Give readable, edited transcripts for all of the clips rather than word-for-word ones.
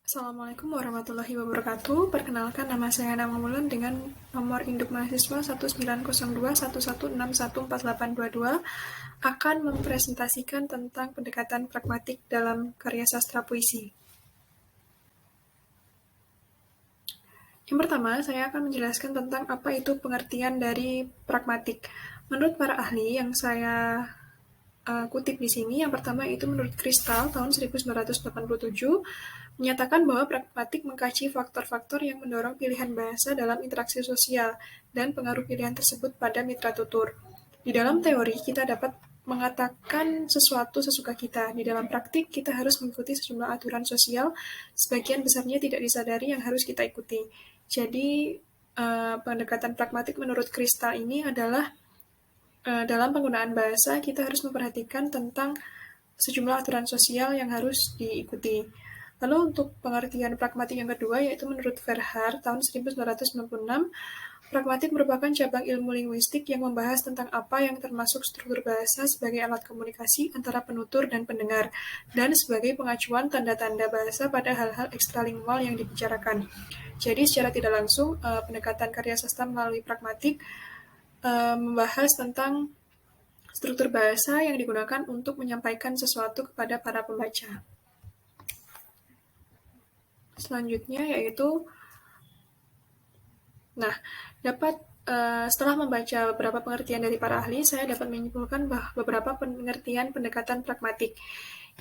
Assalamualaikum warahmatullahi wabarakatuh. Perkenalkan, nama saya Nama Mulan dengan nomor induk mahasiswa 19021161614822 akan mempresentasikan tentang pendekatan pragmatik dalam karya sastra puisi. Yang pertama, saya akan menjelaskan tentang apa itu pengertian dari pragmatik. Menurut para ahli yang saya kutip di sini, yang pertama itu menurut Kristal tahun 1987 menyatakan bahwa pragmatik mengkaji faktor-faktor yang mendorong pilihan bahasa dalam interaksi sosial dan pengaruh pilihan tersebut pada mitra tutur. Di dalam teori, kita dapat mengatakan sesuatu sesuka kita. Di dalam praktik, kita harus mengikuti sejumlah aturan sosial, sebagian besarnya tidak disadari yang harus kita ikuti. Jadi, pendekatan pragmatik menurut Kristal ini adalah dalam penggunaan bahasa, kita harus memperhatikan tentang sejumlah aturan sosial yang harus diikuti. Lalu untuk pengertian pragmatik yang kedua, yaitu menurut Verhaar tahun 1996, pragmatik merupakan cabang ilmu linguistik yang membahas tentang apa yang termasuk struktur bahasa sebagai alat komunikasi antara penutur dan pendengar, dan sebagai pengacuan tanda-tanda bahasa pada hal-hal ekstralingual yang dibicarakan. Jadi secara tidak langsung, pendekatan karya sastra melalui pragmatik membahas tentang struktur bahasa yang digunakan untuk menyampaikan sesuatu kepada para pembaca. Selanjutnya yaitu, setelah membaca beberapa pengertian dari para ahli, saya dapat menyimpulkan beberapa pengertian pendekatan pragmatik.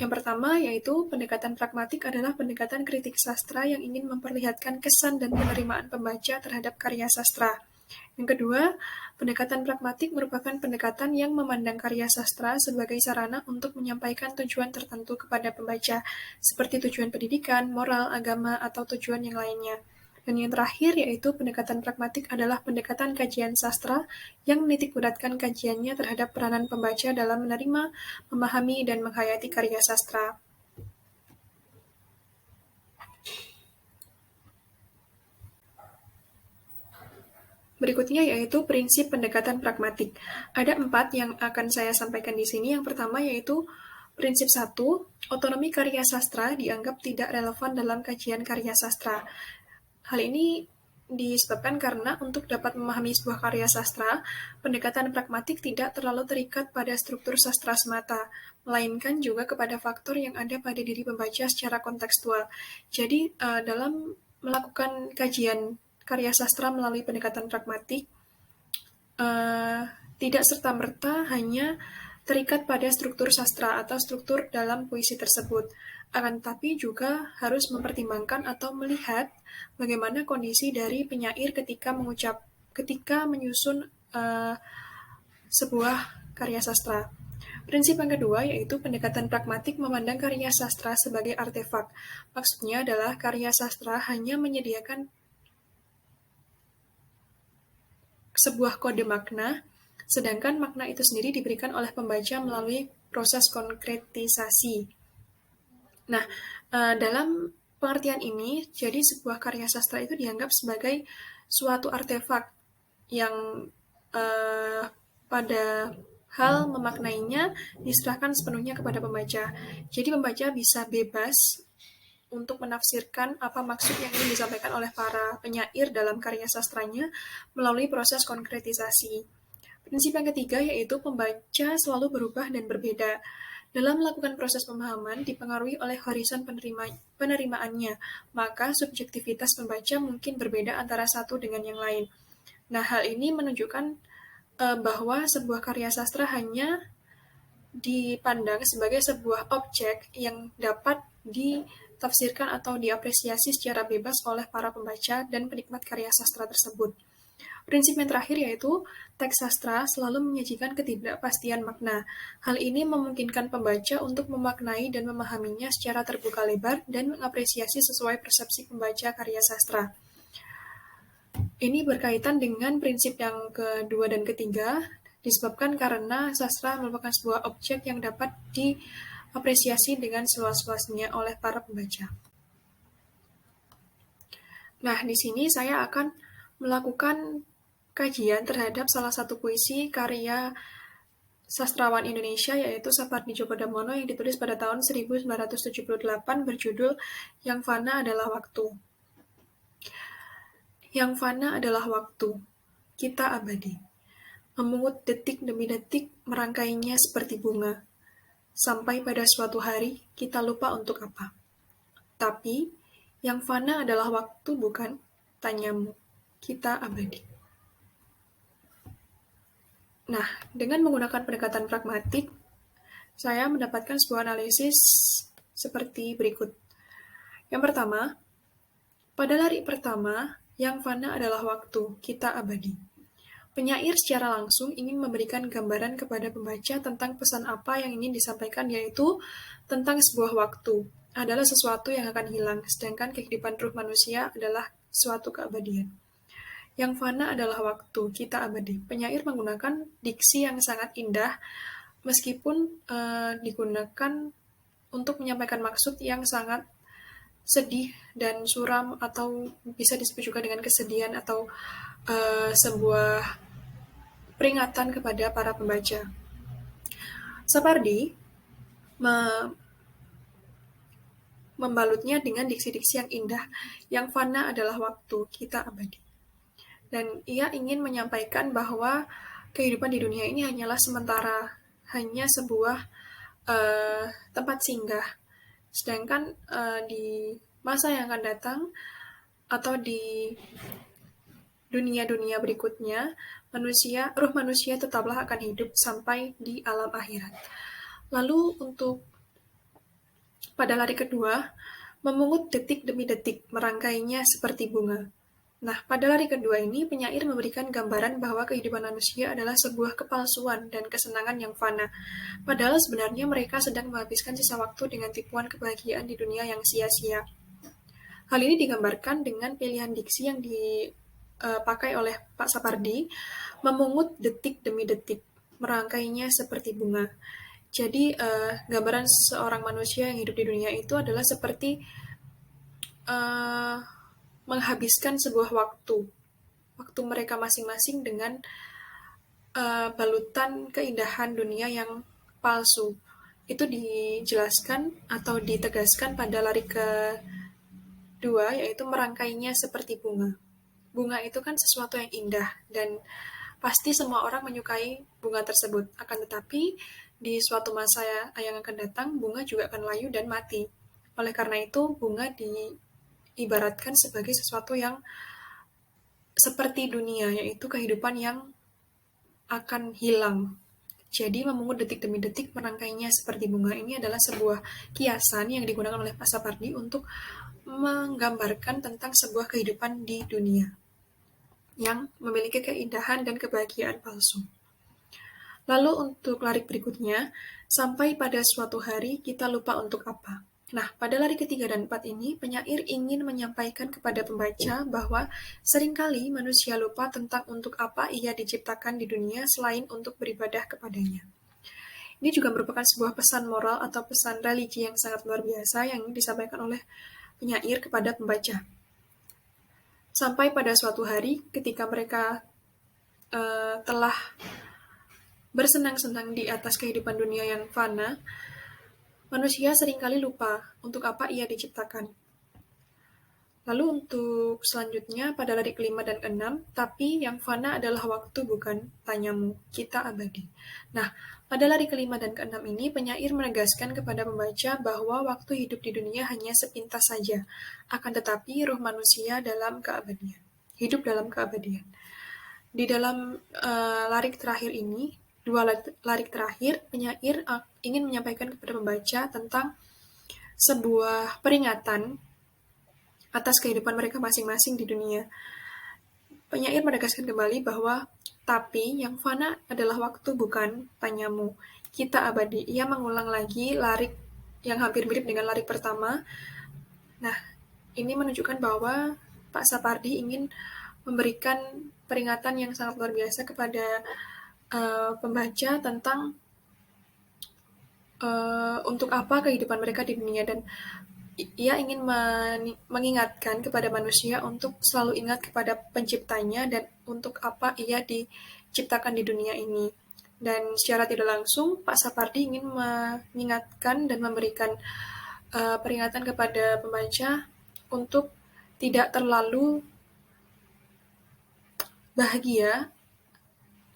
Yang pertama yaitu pendekatan pragmatik adalah pendekatan kritik sastra yang ingin memperlihatkan kesan dan penerimaan pembaca terhadap karya sastra. Yang kedua, pendekatan pragmatik merupakan pendekatan yang memandang karya sastra sebagai sarana untuk menyampaikan tujuan tertentu kepada pembaca, seperti tujuan pendidikan, moral, agama, atau tujuan yang lainnya. Dan yang terakhir yaitu pendekatan pragmatik adalah pendekatan kajian sastra yang menitikberatkan kajiannya terhadap peranan pembaca dalam menerima, memahami, dan menghayati karya sastra. Berikutnya yaitu prinsip pendekatan pragmatik. Ada 4 yang akan saya sampaikan di sini. Yang pertama yaitu prinsip 1, otonomi karya sastra dianggap tidak relevan dalam kajian karya sastra. Hal ini disebabkan karena untuk dapat memahami sebuah karya sastra, pendekatan pragmatik tidak terlalu terikat pada struktur sastra semata, melainkan juga kepada faktor yang ada pada diri pembaca secara kontekstual. Jadi, dalam melakukan kajian karya sastra melalui pendekatan pragmatik, tidak serta-merta hanya terikat pada struktur sastra atau struktur dalam puisi tersebut, akan tetapi juga harus mempertimbangkan atau melihat bagaimana kondisi dari penyair ketika menyusun sebuah karya sastra. Prinsip yang kedua yaitu pendekatan pragmatik memandang karya sastra sebagai artefak. Maksudnya adalah karya sastra hanya menyediakan sebuah kode makna, sedangkan makna itu sendiri diberikan oleh pembaca melalui proses konkretisasi. Nah, dalam pengertian ini, jadi sebuah karya sastra itu dianggap sebagai suatu artefak yang pada hal memaknainya diserahkan sepenuhnya kepada pembaca. Jadi pembaca bisa bebas untuk menafsirkan apa maksud yang ingin disampaikan oleh para penyair dalam karya sastranya melalui proses konkretisasi. Prinsip yang ketiga yaitu pembaca selalu berubah dan berbeda. Dalam melakukan proses pemahaman dipengaruhi oleh horizon penerimaannya, maka subjektivitas pembaca mungkin berbeda antara satu dengan yang lain. Nah, hal ini menunjukkan bahwa sebuah karya sastra hanya dipandang sebagai sebuah objek yang dapat ditafsirkan atau diapresiasi secara bebas oleh para pembaca dan penikmat karya sastra tersebut. Prinsip yang terakhir yaitu teks sastra selalu menyajikan ketidakpastian makna. Hal ini memungkinkan pembaca untuk memaknai dan memahaminya secara terbuka lebar dan mengapresiasi sesuai persepsi pembaca karya sastra. Ini berkaitan dengan prinsip yang kedua dan ketiga, disebabkan karena sastra merupakan sebuah objek yang dapat diapresiasi dengan seluas-luasnya oleh para pembaca. Nah, di sini saya akan melakukan kajian terhadap salah satu puisi karya sastrawan Indonesia yaitu Sapardi Djoko Damono yang ditulis pada tahun 1978 berjudul Yang Fana Adalah Waktu. Yang fana adalah waktu, kita abadi. Memungut detik demi detik, merangkainya seperti bunga. Sampai pada suatu hari, kita lupa untuk apa. Tapi, yang fana adalah waktu bukan? Tanyamu. Kita abadi. Nah, dengan menggunakan pendekatan pragmatik, saya mendapatkan sebuah analisis seperti berikut. Yang pertama, pada lari pertama, yang fana adalah waktu, kita abadi. Penyair secara langsung ingin memberikan gambaran kepada pembaca tentang pesan apa yang ingin disampaikan, yaitu tentang sebuah waktu adalah sesuatu yang akan hilang, sedangkan kehidupan ruh manusia adalah suatu keabadian. Yang fana adalah waktu, kita abadi. Penyair menggunakan diksi yang sangat indah, meskipun digunakan untuk menyampaikan maksud yang sangat sedih dan suram, atau bisa disebut juga dengan kesedihan atau sebuah peringatan kepada para pembaca. Sapardi membalutnya dengan diksi-diksi yang indah, yang fana adalah waktu, kita abadi. Dan ia ingin menyampaikan bahwa kehidupan di dunia ini hanyalah sementara, hanya sebuah tempat singgah. Sedangkan di masa yang akan datang atau di dunia-dunia berikutnya, ruh manusia tetaplah akan hidup sampai di alam akhirat. Lalu untuk pada lari kedua, memungut detik demi detik, merangkainya seperti bunga. Nah, pada lari kedua ini, penyair memberikan gambaran bahwa kehidupan manusia adalah sebuah kepalsuan dan kesenangan yang fana. Padahal sebenarnya mereka sedang menghabiskan sisa waktu dengan tipuan kebahagiaan di dunia yang sia-sia. Hal ini digambarkan dengan pilihan diksi yang dipakai oleh Pak Sapardi, memungut detik demi detik, merangkainya seperti bunga. Jadi, gambaran seorang manusia yang hidup di dunia itu adalah seperti menghabiskan sebuah waktu mereka masing-masing dengan balutan keindahan dunia yang palsu. Itu dijelaskan atau ditegaskan pada lari kedua, yaitu merangkainya seperti bunga. Bunga itu kan sesuatu yang indah, dan pasti semua orang menyukai bunga tersebut. Akan tetapi, di suatu masa yang akan datang, bunga juga akan layu dan mati. Oleh karena itu, bunga diibaratkan sebagai sesuatu yang seperti dunia, yaitu kehidupan yang akan hilang. Jadi memungut detik demi detik, merangkainya seperti bunga, ini adalah sebuah kiasan yang digunakan oleh Pak Sapardi untuk menggambarkan tentang sebuah kehidupan di dunia yang memiliki keindahan dan kebahagiaan palsu. Lalu untuk lari berikutnya, sampai pada suatu hari kita lupa untuk apa. Nah, pada lari ketiga dan 4 ini, penyair ingin menyampaikan kepada pembaca bahwa seringkali manusia lupa tentang untuk apa ia diciptakan di dunia selain untuk beribadah kepadanya. Ini juga merupakan sebuah pesan moral atau pesan religi yang sangat luar biasa yang disampaikan oleh penyair kepada pembaca. Sampai pada suatu hari ketika mereka telah bersenang-senang di atas kehidupan dunia yang fana, manusia seringkali lupa untuk apa ia diciptakan. Lalu untuk selanjutnya pada lari kelima dan keenam, tapi yang fana adalah waktu bukan? Tanyamu, kita abadi. Nah, pada lari kelima dan keenam ini penyair menegaskan kepada pembaca bahwa waktu hidup di dunia hanya sepintas saja, akan tetapi ruh manusia dalam keabadian, hidup dalam keabadian. Di dalam lari terakhir ini, dua lari terakhir, penyair ingin menyampaikan kepada pembaca tentang sebuah peringatan atas kehidupan mereka masing-masing di dunia. Penyair menegaskan kembali bahwa tapi yang fana adalah waktu bukan? Tanyamu, kita abadi. Ia mengulang lagi larik yang hampir mirip dengan larik pertama. Nah, ini menunjukkan bahwa Pak Sapardi ingin memberikan peringatan yang sangat luar biasa kepada pembaca tentang untuk apa kehidupan mereka di dunia, dan ia ingin mengingatkan kepada manusia untuk selalu ingat kepada penciptanya dan untuk apa ia diciptakan di dunia ini. Dan secara tidak langsung, Pak Sapardi ingin mengingatkan dan memberikan peringatan kepada pembaca untuk tidak terlalu bahagia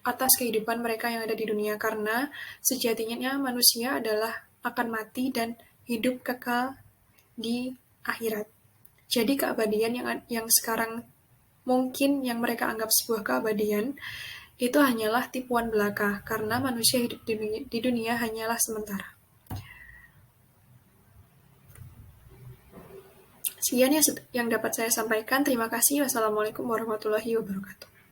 atas kehidupan mereka yang ada di dunia, karena sejatinya manusia adalah akan mati dan hidup kekal di akhirat. Jadi keabadian yang sekarang mungkin yang mereka anggap sebuah keabadian itu hanyalah tipuan belaka, karena manusia hidup di dunia hanyalah sementara. Sekian yang dapat saya sampaikan. Terima kasih. Wassalamualaikum warahmatullahi wabarakatuh.